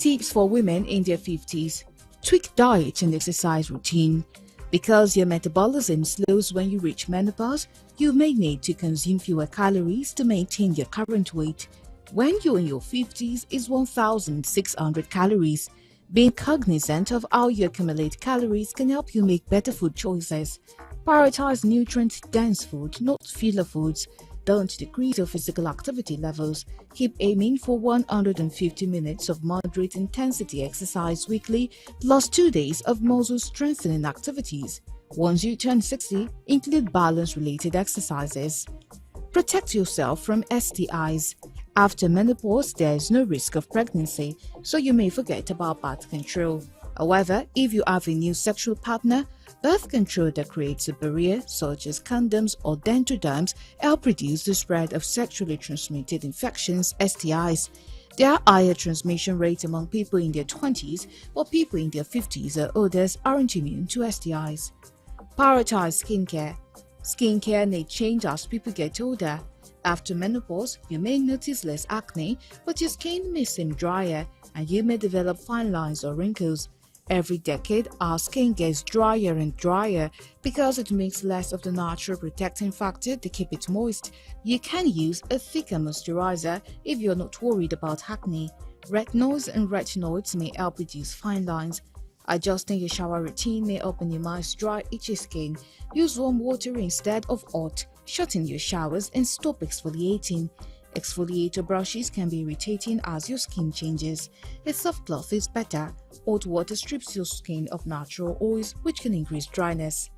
Tips for women in their 50s. Tweak diet and exercise routine. Because your metabolism slows when you reach menopause, you may need to consume fewer calories to maintain your current weight. When you're in your 50s, is 1,600 calories. Being cognizant of how you accumulate calories can help you make better food choices. Prioritize nutrient-dense food, not filler foods. Don't decrease your physical activity levels. Keep aiming for 150 minutes of moderate intensity exercise weekly, plus 2 days of muscle strengthening activities. Once you turn 60, include balance-related exercises. Protect yourself from STIs. After menopause, there is no risk of pregnancy, so you may forget about birth control. However, if you have a new sexual partner, birth control that creates a barrier, such as condoms or dental-dams, help reduce the spread of sexually transmitted infections, STIs. There are higher transmission rates among people in their 20s, but people in their 50s or older aren't immune to STIs. Prioritize skincare. Skincare may change as people get older. After menopause, you may notice less acne, but your skin may seem drier and you may develop fine lines or wrinkles. Every decade, our skin gets drier and drier because it makes less of the natural protecting factor to keep it moist. You can use a thicker moisturizer if you're not worried about acne. Retinoids and retinoids may help reduce fine lines. Adjusting your shower routine may help minimize dry, itchy skin. Use warm water instead of hot. Shorten your showers and stop exfoliating. Exfoliator brushes can be irritating as your skin changes. A soft cloth is better. Hot water strips your skin of natural oils, which can increase dryness.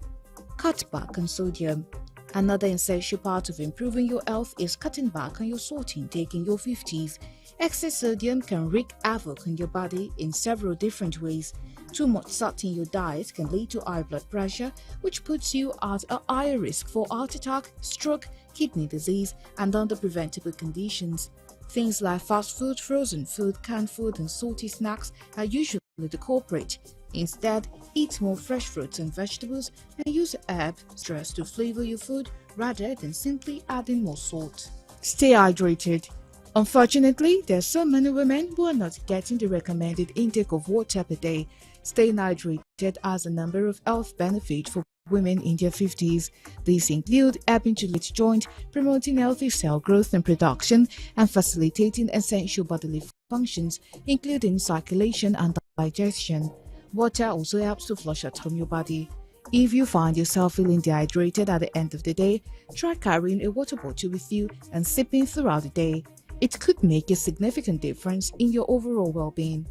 Cut back on sodium. Another essential part of improving your health is cutting back on your salt intake in your 50s. Excess sodium can wreak havoc on your body in several different ways. Too much salt in your diet can lead to high blood pressure, which puts you at a higher risk for heart attack, stroke, kidney disease, and other preventable conditions. Things like fast food, frozen food, canned food, and salty snacks are usually the culprit. Instead, eat more fresh fruits and vegetables and use herbs to flavor your food rather than simply adding more salt. Stay hydrated. Unfortunately, there are so many women who are not getting the recommended intake of water per day. Staying hydrated has a number of health benefits for women in their 50s. These include helping to lift joint, promoting healthy cell growth and production, and facilitating essential bodily functions, including circulation and digestion. Water also helps to flush out from your body. If you find yourself feeling dehydrated at the end of the day, try carrying a water bottle with you and sipping throughout the day. It could make a significant difference in your overall well-being.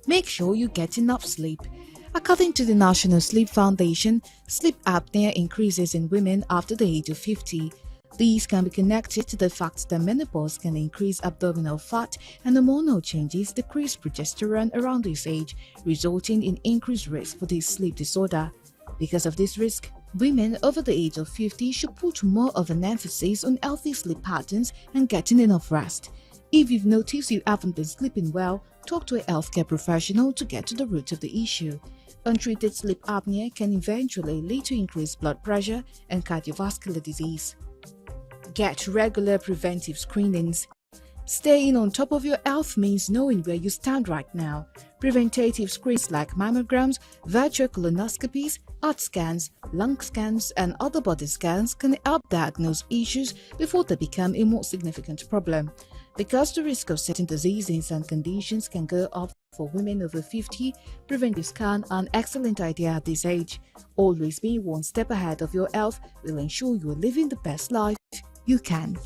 Make sure you get enough sleep. According to the National Sleep Foundation, sleep apnea increases in women after the age of 50. These can be connected to the fact that menopause can increase abdominal fat and hormonal changes decrease progesterone around this age, resulting in increased risk for this sleep disorder. Because of this risk, women over the age of 50 should put more of an emphasis on healthy sleep patterns and getting enough rest. If you've noticed you haven't been sleeping well, talk to a healthcare professional to get to the root of the issue. Untreated sleep apnea can eventually lead to increased blood pressure and cardiovascular disease. Get regular preventive screenings. Staying on top of your health means knowing where you stand right now. Preventative screens like mammograms, virtual colonoscopies, heart scans, lung scans, and other body scans can help diagnose issues before they become a more significant problem. Because the risk of certain diseases and conditions can go up for women over 50, preventive scan an excellent idea at this age. Always being one step ahead of your health will ensure you are living the best life you can.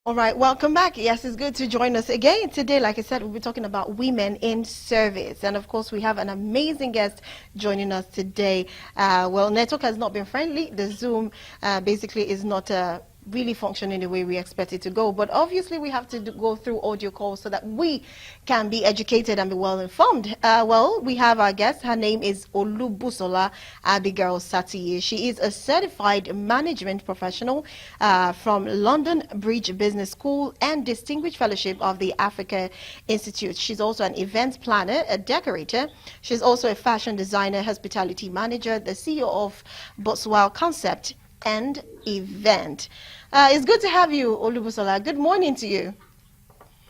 All right, welcome back. Yes, it's good to join us again today. Like I said, we'll be talking about women in service. And of course, we have an amazing guest joining us today. Well, network has not been friendly. The Zoom basically is not really functioning the way we expect it to go. But obviously, we have to go through audio calls so that we can be educated and be well informed. Well, we have our guest. Her name is Olubusola Abigail Satiye. She is a certified management professional from London Bridge Business School and Distinguished Fellowship of the Africa Institute. She's also an event planner, a decorator. She's also a fashion designer, hospitality manager, the CEO of Botswell Concept and Event. It's good to have you, Olubusola. Good morning to you.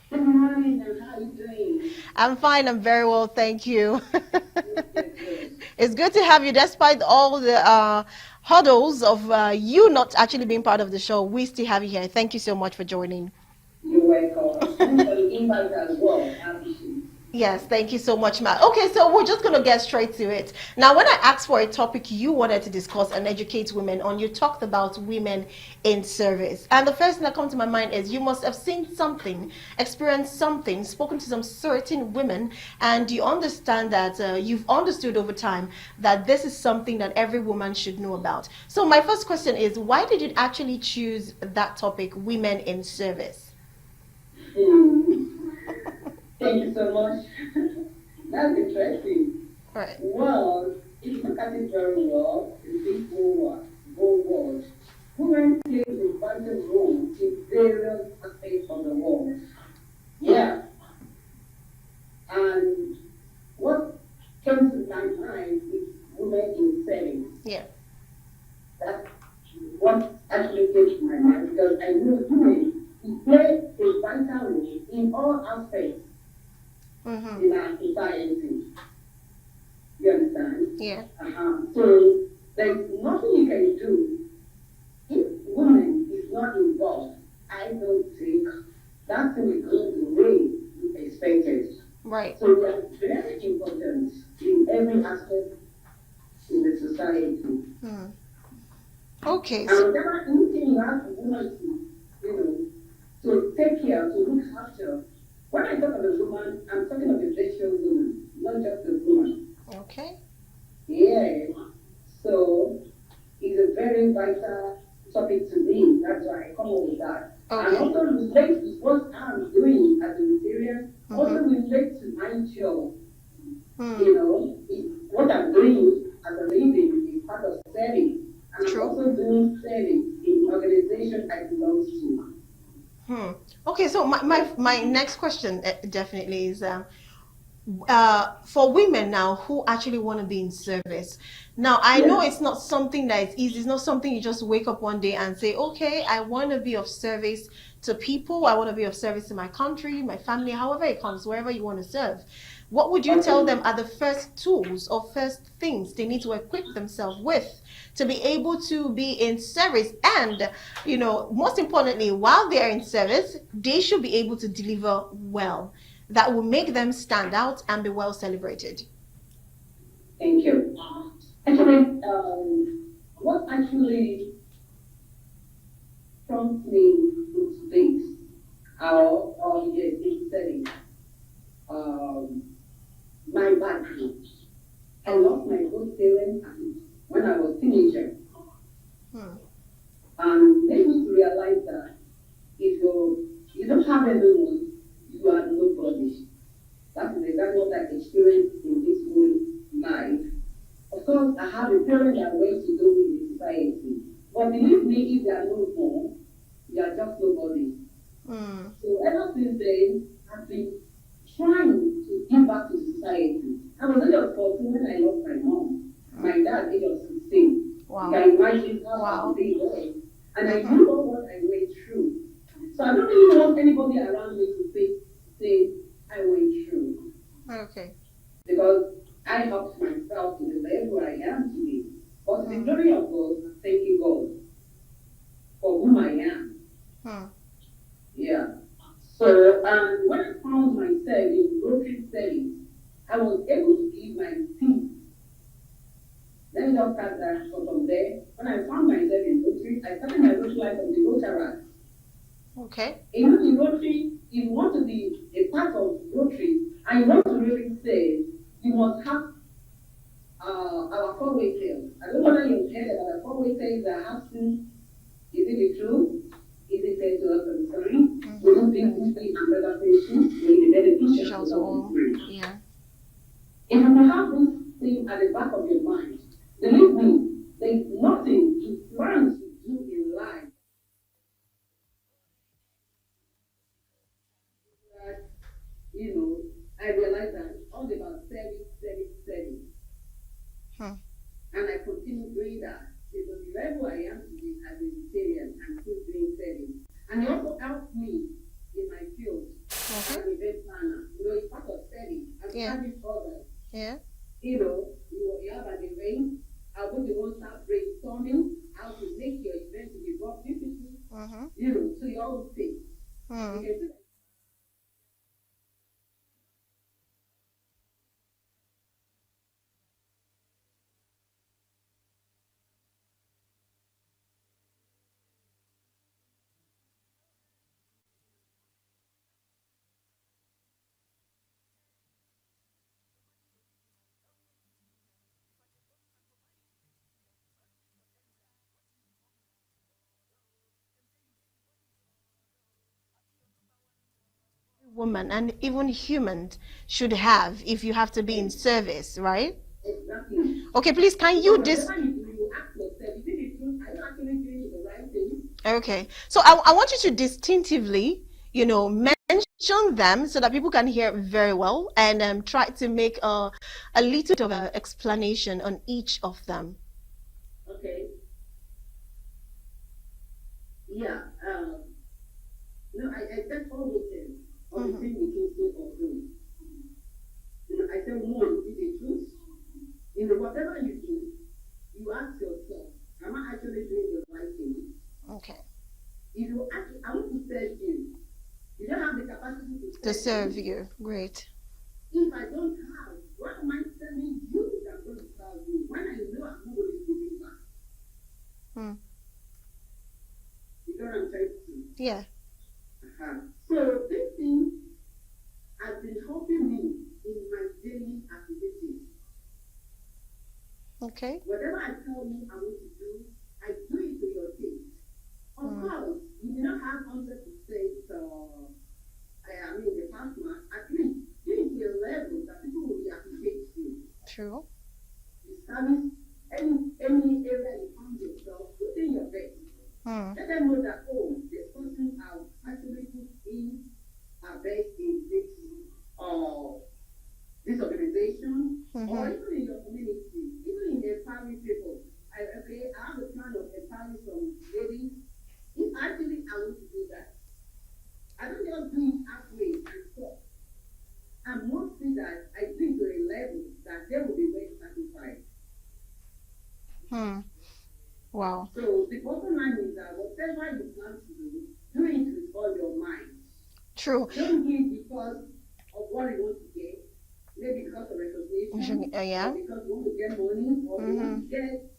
Good morning, and how are you doing? I'm fine. I'm very well, thank you. It's good to have you, despite all the hurdles of you not actually being part of the show. We still have you here. Thank you so much for joining. You're welcome. Thanks for the invite as well. I appreciate it. Yes, thank you so much, Matt. Okay, so we're just going to get straight to it. Now, when I asked for a topic you wanted to discuss and educate women on, you talked about women in service. And the first thing that comes to my mind is you must have seen something, experienced something, spoken to some certain women, and you understand that you've understood over time that this is something that every woman should know about. So my first question is, why did you actually choose that topic, women in service? Thank you so much. That's interesting. Right. Well, if you look at it very well, in this whole world, women play a vital role in various aspects of the world. Yeah. And what came to my mind is women in service. Yeah. That's what actually came to my mind because I know women play a vital role in all aspects in our society. You understand? Yeah. So there's nothing you can do if woman is not involved. I don't think that thing will go the way you expected. Right. So they are very important in every aspect in the society. Okay. And whatever anything you have to woman to take care, to look after. When I talk of a woman, I'm talking of a virtual woman, not just a woman. Okay. Yeah. So it's a very vital topic to me. That's why I come up with that. Okay. And also relate to what I'm doing as a Nigerian, also relate to my job. What I'm doing as a living is part of serving. And True. I'm also doing serving in the organization I belong to. Okay, so my next question definitely is for women now who actually want to be in service. Now, I know it's not something that is easy. It's not something you just wake up one day and say, okay, I want to be of service to people. I want to be of service to my country, my family, however it comes, wherever you want to serve. What would you tell them are the first tools or first things they need to equip themselves with to be able to be in service? And, most importantly, while they're in service, they should be able to deliver well. That will make them stand out and be well celebrated. Thank you. Actually, what actually prompted me into this, in setting, my background. I lost my both parents when I was a teenager. And made me to realize that if you don't have anyone, you are nobody. That is exactly what I experienced in this whole life. Of course, I have a parent that went to do in the society. But believe me, if they are no more, you are just nobody. So ever since then, I've been trying to give back to society. I was age of 14 when I lost my mom. My dad, age of 16. Wow. You can imagine how they were. And I knew what I went through. So I don't really want anybody around me to say I went through. Okay. Because I helped myself to the level I am today. But the glory of God, I'm thanking God for whom I am. Yeah. So when I found myself in broken settings, I was able to give my team. Let me just start that. So from there, when I found myself in Rotary, I started my Rotary life from the Rotaract. Okay. Even in Rotary, if you want to be a part of Rotary and you want to really say, you must have our four-way tails. I don't know whether you've heard about the four-way tails that are asking, is it the truth? Is it fair to us concern? We don't think we and better patients will be beneficial to all. Yeah. If you have this thing at the back of your mind, believe me, there's nothing you plan to do in life that, I realize that it's all about service. And I continue doing that. Because the level I am today as a vegetarian, I'm still doing service. And it also helps me in my field as an event planner. It's part of service. I'm serving others. Yeah. You have an event. I'll be the one start brainstorming how to make your event to be more beautiful. So you always say. You can do that. Woman and even humans should have if you have to be in service, right? Exactly. Okay, please can you Whatever you do, you ask yourself, is it the truth? Are you actually doing the right thing? Okay, so I want you to distinctively, mention them so that people can hear very well, and try to make a little bit of an explanation on each of them. Okay. Yeah. I said all the things. Or the thing we can say or do. I said one is the truth. Whatever you do, you ask yourself, am I actually doing the right thing? Okay. If you actually, I want to serve you. You don't have the capacity To serve you. Great. If I don't have, what am I telling you that I'm going to serve you when I know I'm not going to deliver? You know what I'm trying to do? Yeah. So this thing has been helping me in my daily activities. Okay. Whatever I tell you I want to do, I do it to your taste. Of course, you do not have 100%, the partner, at least do it to a level that people will appreciate you. True. You service any area you find yourself, put in your best. Let them know that, this person has actually put in our best in this organization, or even in your community, even in empowering people. I have a plan of empowering some ladies. If actually I want to do that, I don't just do it halfway and stop. And mostly that I do it to a level that they will be very satisfied. Wow. So the bottom line is that whatever you plan to do it with all your mind. True. Don't do it because of what you want to get, maybe because of recognition, Yeah. or because you want to get money, or you want to get,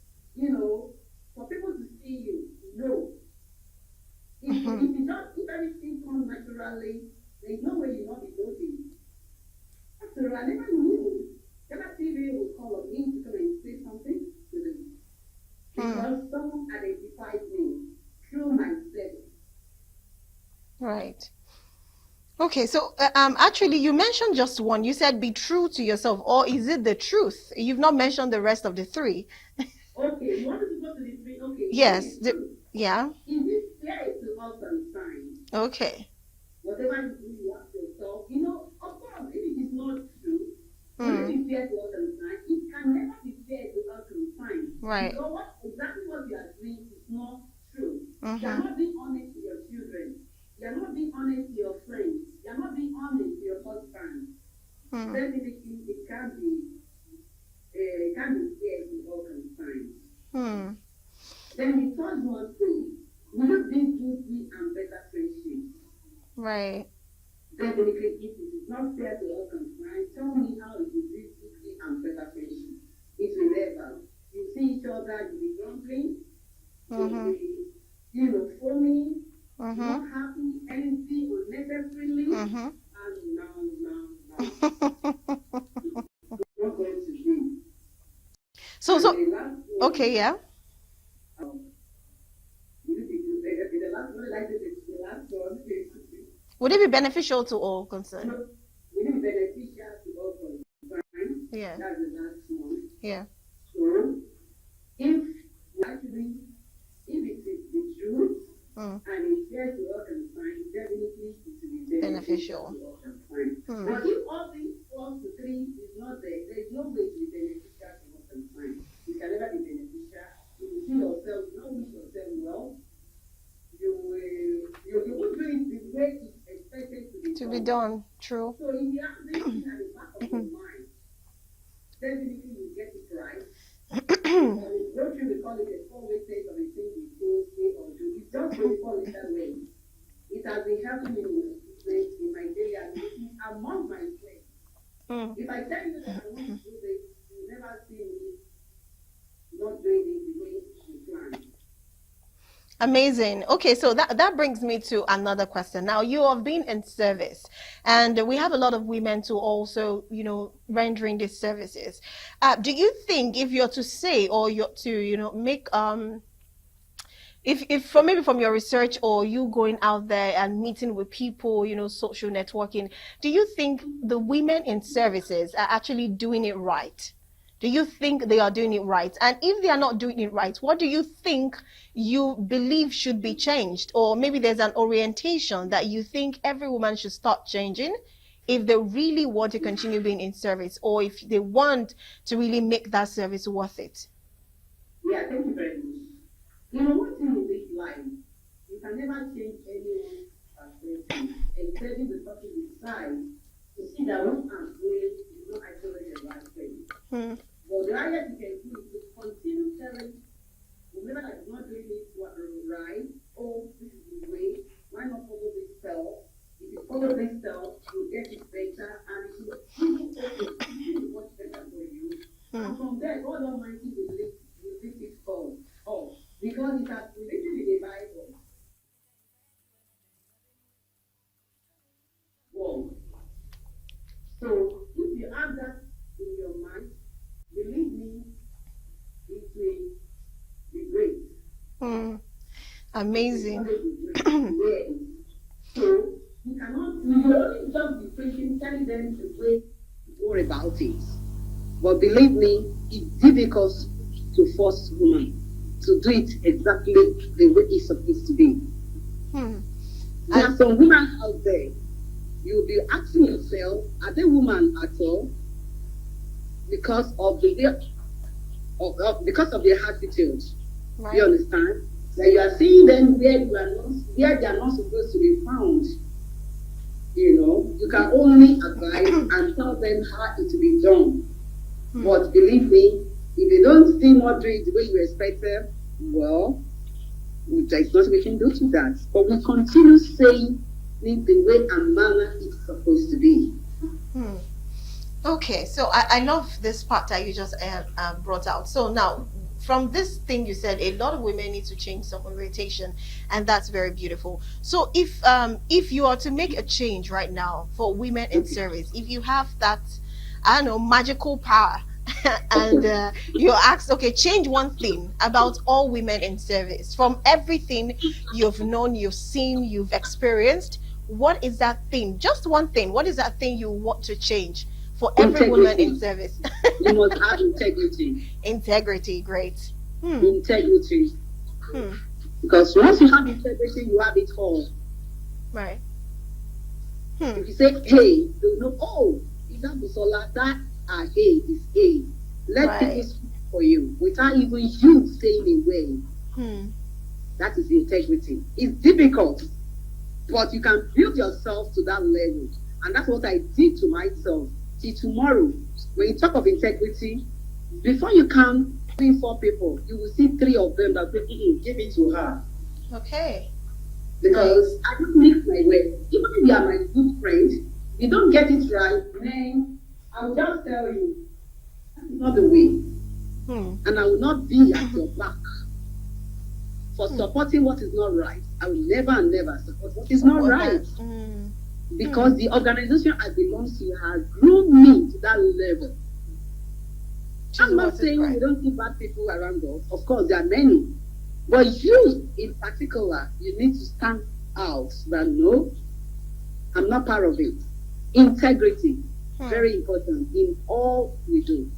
for people to see you. No. If everything comes naturally, there's no way you'll not be noticed. So I never knew. Ghana TV will call on me to come and say something to them. Because someone identified me through my service. Right. Okay, so actually you mentioned just one. You said be true to yourself, or is it the truth? You've not mentioned the rest of the three. Okay, you want to go to the three? Okay. Yes. Yeah. Is it fair to all concerned? Okay. Whatever you do, you ask yourself, of course, if it is not true, it is fair to all concerned. It can never be fair to all concerned. Right. So exactly what you are doing is not true. You are not being honest to your children. You are not being honest to your friends. You are not being honest to your husband. Definitely, it can be fair to all concerned. Then the third one thing, will you bring beauty and better friendships? Right. Definitely, if it is not fair to all concerned, tell me how it will bring beauty and better friendships. It will never. You see each other, you will be grumbling, you will be, foaming, not happy, Mm-hmm. And now. Not going to do. So, And the last one, okay, yeah. the last one, like the last one, Would it be beneficial to all concerned? no, we need beneficial to all concerned. Yeah. That's the last one. Yeah. So, if actually, if it is the truth Mm. and it's fair to all concerned, definitely it will be Beneficial. to all concerned. Hmm. But if all these 1 to 3 is not there, there is no way to be beneficial to all concerned. You can never be beneficial. If you see yourself, you don't wish yourself well, you won't do it the way it's expected To be done. True. So if you have this thing at the back of your mind, definitely you get it right. And in grocery, we call it a 4-way test of a thing we say or do. It's just we call it that way. It has been happening in my daily activities among my friends. Mm. If I tell you that I want to do this, you never see me not doing it the way you planned. Amazing. Okay, so that brings me to another question. Now, you have been in service, and we have a lot of women to also, rendering these services. Do you think if you're to say, or you're to, make, if from maybe from your research or you going out there and meeting with people, social networking, do you think the women in services are actually doing it right? Do you think they are doing it right? And if they are not doing it right, what do you think you believe should be changed? Or maybe there's an orientation that you think every woman should start changing if they really want to continue being in service, or if they want to really make that service worth it. Yeah, thank you very much. You know, one thing in this life, you can never change anyone's perspective, except the person decides to see that what I'm doing is not actually the right thing. Hmm. But the highest you can do is to continue telling whoever that is not doing it right, oh, this is the way, why not follow this style? If you follow this style, you'll get it better, and it will be much better for you. And from there, God Almighty will lift it off, because it has written in the Bible. Whoa. So, if you have that in your mind, believe me, it will be great. Amazing. Yes. So you only just be preaching, telling them the way to go about it. But believe me, it's difficult to force women to do it exactly the way it's supposed to be. There are some women out there, you'll be asking yourself, are they women at all? Because of their attitude. Right. You understand? That you are seeing them where they are not supposed to be found. You can only advise and tell them how it to be done. But believe me, if they don't still not do it the way you expect them, well, there's nothing we can do to that. But we continue saying it the way and manner it's supposed to be. Okay, so I love this part that you just brought out. So now, from this thing you said, a lot of women need to change some orientation, and that's very beautiful. So if you are to make a change right now for women in service, if you have that, I don't know, magical power, and you're asked, okay, change one thing about all women in service from everything you've known, you've seen, you've experienced. What is that thing? Just one thing. What is that thing you want to change for every woman in service? You must have integrity. Integrity, great. Integrity. Because once you have integrity, you have it all. Right. If you say hey, they know, oh, is that Busola? That hey is hey. Let people speak for you without even you saying a word. That is integrity. It's difficult, but you can build yourself to that level. And that's what I did to myself. Till tomorrow, when you talk of integrity, before you come 4 people, you will see 3 of them that will give it to her. Okay. Because I don't mix my way. Even if you are my good friend, you don't get it right, then I will just tell you, that's not the way. And I will not be at your back for supporting what is not right. I will never and never support what is not right. because the organization I belong to has groomed me to that level. I'm not saying we don't see bad people around us. Of course, there are many. But you, in particular, you need to stand out that no, I'm not part of it. Integrity, very important in all we do.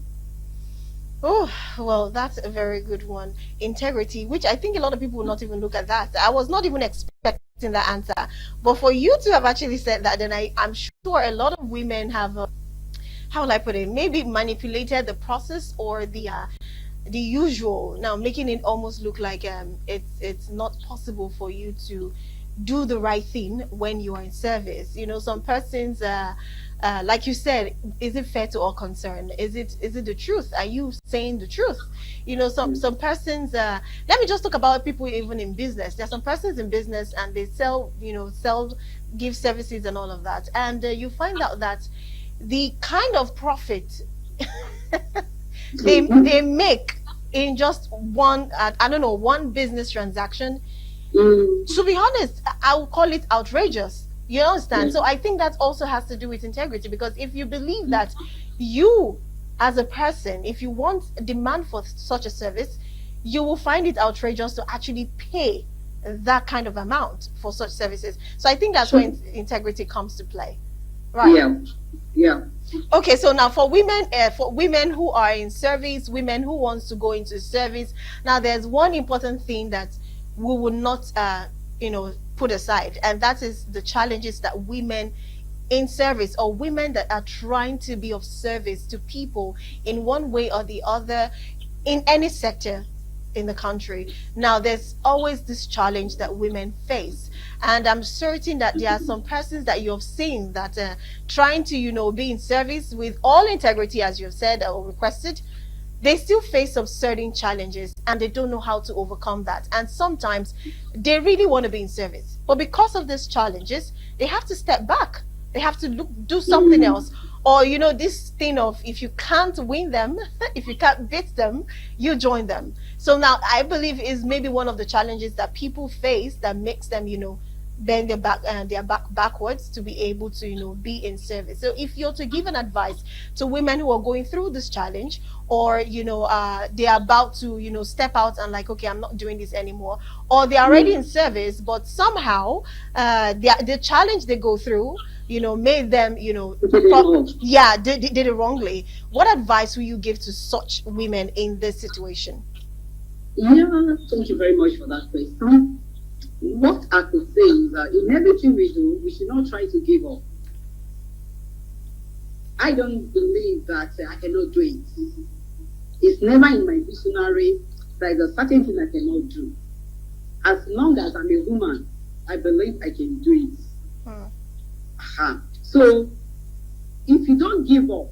Oh, well, that's a very good one. Integrity, which I think a lot of people will not even look at that. I was not even expecting that answer. But for you to have actually said that, then I'm sure a lot of women have, how will I put it, maybe manipulated the process or the usual, now making it almost look like it's not possible for you to do the right thing when you are in service. You know, some persons like you said, is it fair to all concerned? Is it the truth? Are you saying the truth? You know, some persons, let me just talk about people even in business. There are some persons in business and they sell, give services and all of that, and you find out that the kind of profit they make in just one one business transaction, to be honest, I would call it outrageous. You understand? So I think that also has to do with integrity, because if you believe that you as a person, if you want a demand for such a service, you will find it outrageous to actually pay that kind of amount for such services. So I think that's when integrity comes to play. Right. Yeah. Okay, so now for women who are in service, women who wants to go into service, now there's one important thing that we will not put aside, and that is the challenges that women in service, or women that are trying to be of service to people in one way or the other in any sector in the country. Now there's always this challenge that women face, and I'm certain that there are some persons that you have seen that trying to be in service with all integrity, as you've said or requested, they still face some certain challenges and they don't know how to overcome that. And sometimes they really want to be in service, but because of these challenges, they have to step back. They have to do something else. Or, this thing of, if you can't win them, if you can't beat them, you join them. So now I believe is maybe one of the challenges that people face that makes them, bend their back backwards to be able to be in service. So if you're to give an advice to women who are going through this challenge, or they're about to step out and like, okay, I'm not doing this anymore, or they're already in service but somehow the challenge they go through made them did it wrongly, what advice will you give to such women in this situation? Yeah, thank you very much for that question. What I could say is that in everything we do, we should not try to give up. I don't believe that I cannot do it. It's never in my dictionary that there's a certain thing I cannot do. As long as I'm a woman, I believe I can do it. So, if you don't give up,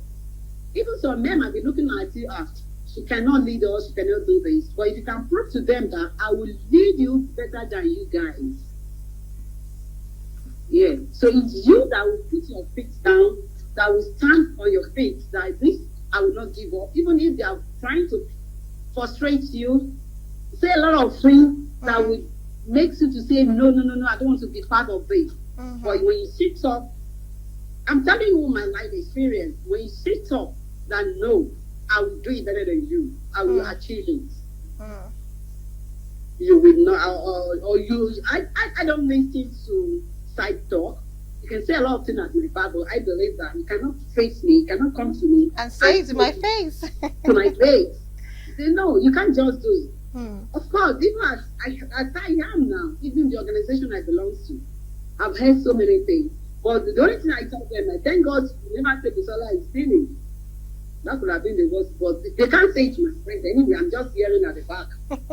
even some men might be looking at you as, she cannot lead us, she cannot do this. But if you can prove to them that I will lead you better than you guys. Yeah. So it's you that will put your feet down, that will stand on your feet, that this I will not give up. Even if they are trying to frustrate you, say a lot of things that will make you to say, no, I don't want to be part of this. But when you sit up, I'm telling you my life experience, when you sit up, that no, I will do it better than you. I will achieve it. You will not, or you. I don't listen to side talk. You can say a lot of things at the back, but I believe that you cannot face me, you cannot come to me and say it to my face. To my face. Say no, you can't just do it. Of course, even as I am now, even the organization I belong to, I've heard so many things. But the only thing I tell them, I thank God you never say Bisola is stealing. That could have been the worst, but they can't say it to my friends anyway. I'm just hearing at the back. But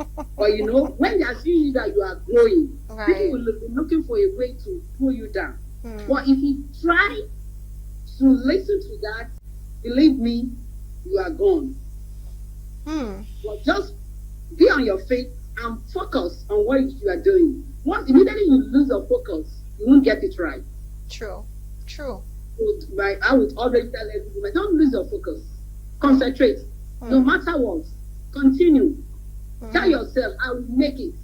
when they are seeing you that you are growing, people will be looking for a way to pull you down. But if you try to listen to that, believe me, you are gone. But just be on your feet and focus on what you are doing. Once immediately you lose your focus, you won't get it right. True. I would always tell everyone, don't lose your focus. Concentrate. No matter what. Continue. Tell yourself, I will make it.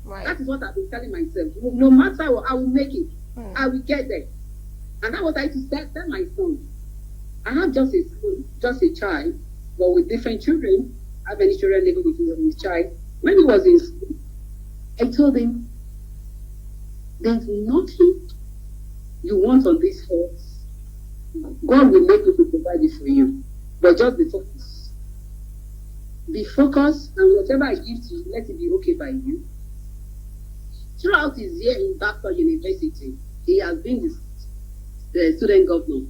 That is what I've been telling myself. No matter what, I will make it. I will get there. And that was I to tell my son. I have just a child, but with different children. I have any children living with his child. When he was in school, I told him, there's nothing you want on this earth. God will make people provide it for you. But just be focused. Be focused, and whatever I give to you, let it be okay by you. Throughout his year in Bradford University, he has been the student governor.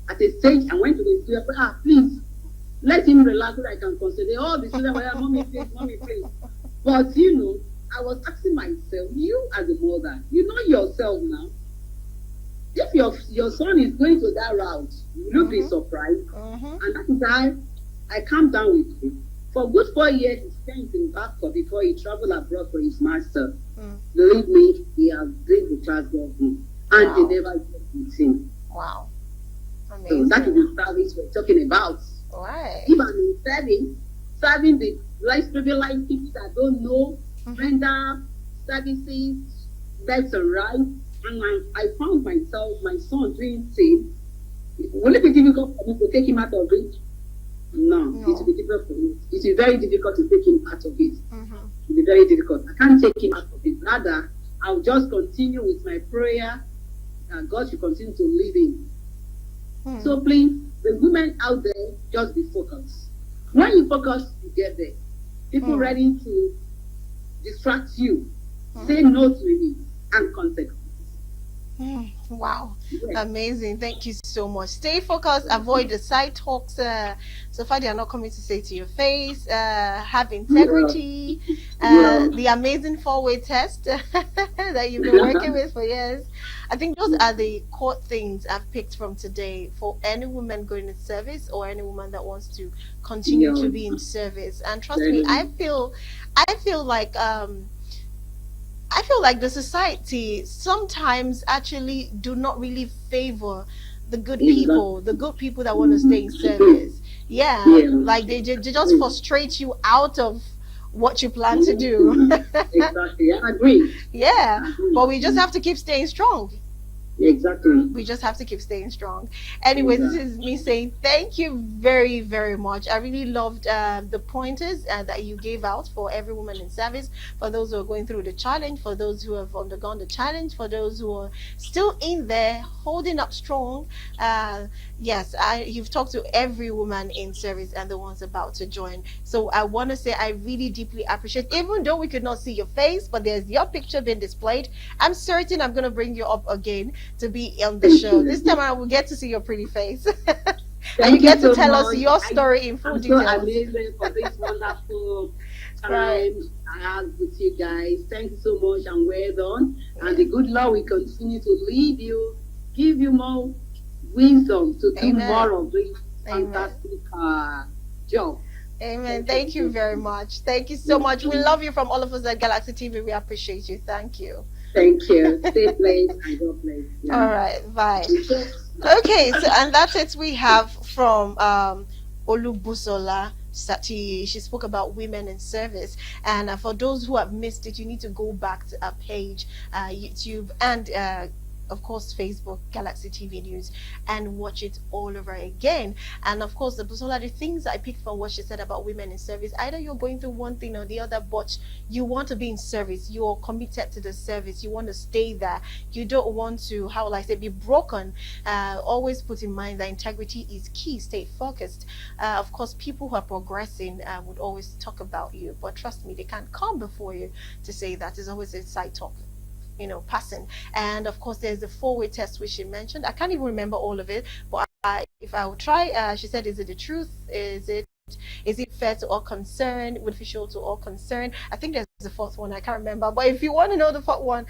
At a stage, I went to the student, please, let him relax so I can consider all the students were mommy, please. But I was asking myself, you as a mother, you know yourself now. If your son is going to that route, you'll be surprised. And that is why I calmed down with him. For good 4 years, he spent in Bangkok before he traveled abroad for his master. Believe me, he has been the class governor, and he never got with him. Wow. Amazing. So that is the service we're talking about. Right. If I'm in serving the less privileged people that don't know, render services, left and right, and I found myself, my son doing things. Will it be difficult for me to take him out of it? No, it will be difficult for me. It will be very difficult to take him out of it. It will be very difficult. I can't take him out of it. Rather, I'll just continue with my prayer, and God should continue to lead him. So please, the women out there, just be focused. When you focus, you get there. People ready to distract you, say no to it, and consequences. Wow. Yeah. Amazing. Thank you so much. Stay focused, avoid the side talks. So far they are not coming to say to your face. Have integrity. The amazing 4-way test that you've been working with for years. I think those are the core things I've picked from today for any woman going in service or any woman that wants to continue to be in service. And trust me, I feel like the society sometimes actually do not really favor the good people, the good people that want to stay in service. Like they just frustrate you out of what you plan to do. Exactly, I agree. But we just have to keep staying strong. Exactly. We just have to keep staying strong. Anyway, this is me saying thank you very, very much. I really loved the pointers that you gave out for every woman in service, for those who are going through the challenge, for those who have undergone the challenge, for those who are still in there, holding up strong. Yes, you've talked to every woman in service and the ones about to join. So I want to say I really deeply appreciate, even though we could not see your face, but there's your picture being displayed. I'm certain I'm going to bring you up again to be on the show. This time I will get to see your pretty face. And you get to tell us your story in full detail. I'm so amazing for this wonderful time I have with you guys. Thank you so much and well done. And the good Lord will continue to lead you, give you more wisdom to do more of this fantastic job. Amen. Thank you very much. Thank you so much. We love you from all of us at Galaxy TV. We appreciate you. Thank you. Thank you. Stay blessed and God bless. All right. Bye. Okay. So, and that's it. We have from Olubusola Sati. She spoke about women in service. And for those who have missed it, you need to go back to our page, YouTube, and of course Facebook, Galaxy TV News, and watch it all over again. And of course, the things I picked from what she said about women in service, either you're going through one thing or the other, but you want to be in service, you're committed to the service, you want to stay there, you don't want to, how will I say, be broken. Always put in mind that integrity is key. Stay focused. Of course, people who are progressing would always talk about you, but trust me, they can't come before you to say that. Is always a side talk, passing. And of course, there's the 4-way test which she mentioned. I can't even remember all of it, but if I would try, she said, is it the truth? Is it fair to all concerned? Beneficial to all concerned? I think there's the 4th one. I can't remember. But if you want to know the 4th one,